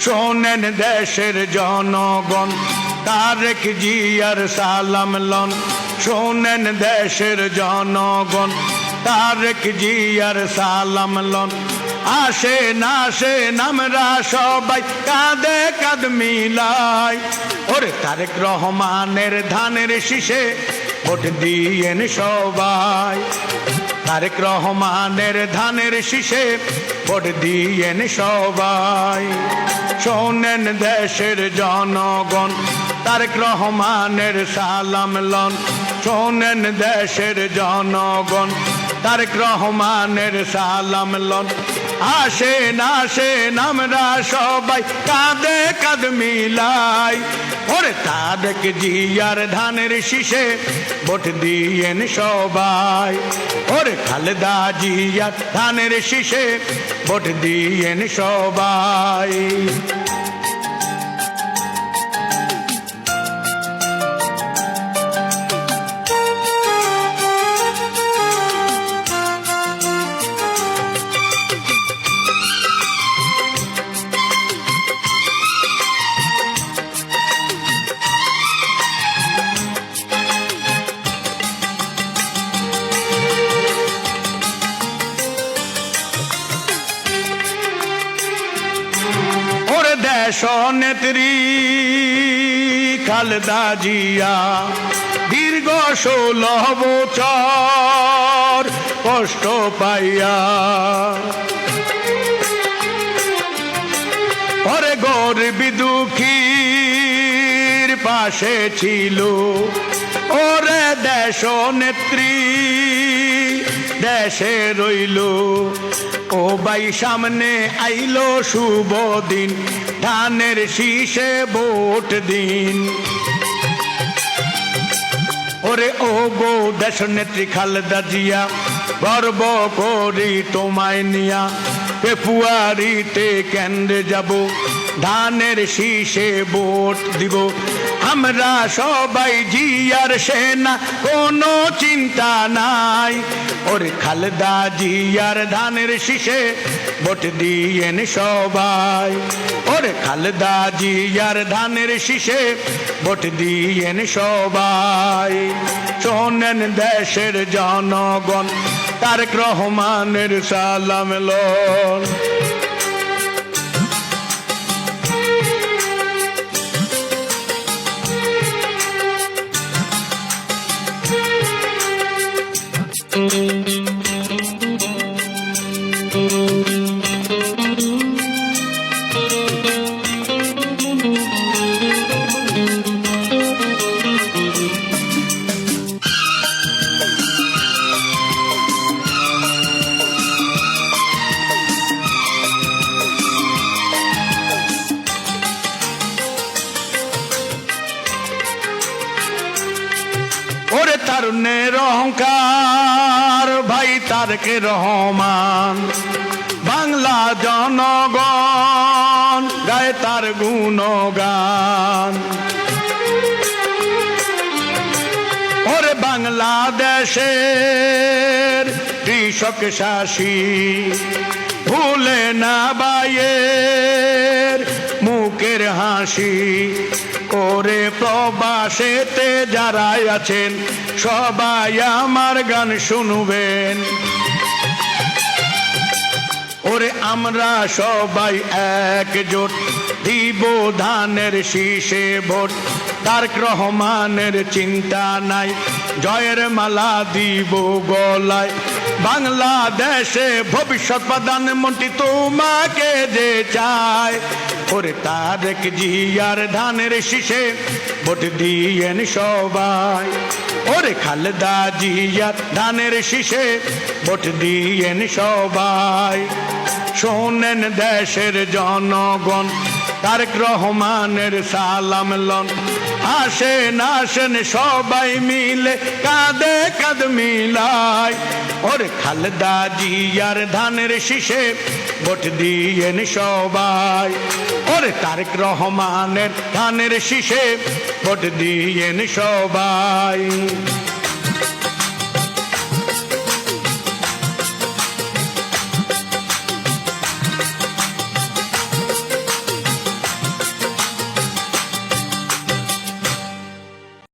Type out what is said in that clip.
শোনেন দেশের জনগণ তারেক জিয়ার সালাম লন। শোনেন দেশের জনগণ তারেক জিয়ার সালাম লন। আসেন আসেন আমরা সবাই কাঁধে কাঁধ মিলাই, ওরে তারেক রহমানের ধানের শীষে ভোট দিয়েন সবাই। তারেক রহমানের ধানের শীষে ভোট দিয়েন সবাই। শোনেন দেশের জনগণ তারেক রহমানের সালাম লন। শোনেন দেশের জনগণ তারেক রহমানের সালাম লন। আসেন আসেন আমরা সবাই কাঁধে কাঁধ মিলাই, ওরে তারেক জিয়ার ধানের শীষে ভোট দিয়েন সবাই। ওরে খালেদা জিয়ার ধানের শীষে ভোট দিয়েন সবাই। দেশ নেত্রী খালেদা জিয়া দীর্ঘ 16 বছর কষ্ট পাইয়া, ওরে গরিব দুঃখীর পাশে ছিল। ওরে দেশ নেত্রী দেশে রইল, ও ভাই সামনে আইলো শুভ দিন, ধানের শীষে ভোট দিন। ওরে ও গো দেশ নেত্রী খালেদা জিয়া গর্ব করি তোমায় নিয়া, ফেব্রুয়ারিতে কেন্দ্রে যাব, ধানের শীষে ভোট দিব। আমরা সবাই জিয়ার সেনা কোনো চিন্তা নাই, ওরে খালেদা জিয়ার ধানের শীষে ভোট দিয়েন সবাই। ওরে খালেদা জিয়ার ধানের শীষে ভোট দিয়েন সবাই। শোনেন দেশের জনগণ তারেক রহমানের সালাম লন। ওরে তারুণ্যের অহংকার ভাই তারেক রহমান, বাংলা জনগণ গায়ে তার গুণগান। ওরে বাংলাদেশের কৃষক শাসী ভুলে না বাইয়ের মুখের হাসি। ওরে প্রবাসেতে যারা আছেন সবাই আমার গান শুনবেন, ওরে আমরা সবাই একজোট দিব ধানের শীষে ভোট। তারেক রহমানের চিন্তা নাই, জয়ের মালা দিব গলায়। বাংলাদেশে ভবিষ্যৎ প্রধানমন্ত্রী তোমাকে যে চায়, ওরে তারেক জিয়ার ধানের শীষে ভোট দিয়েন সবাই। ওরে খালেদা জিয়ার ধানের শীষে ভোট দিয়েন সবাই। শোনেন দেশের জনগণ তারেক রহমানের সালাম লন। আসেন আসেন সবাই মিলে কাঁধে কাঁধ মিলাই, ওরে খালেদা জিয়ার ধানের শীষে ভোট দিয়েন সবাই। ওরে তারেক রহমানের ধানের শীষে ভোট দিয়েন সবাই।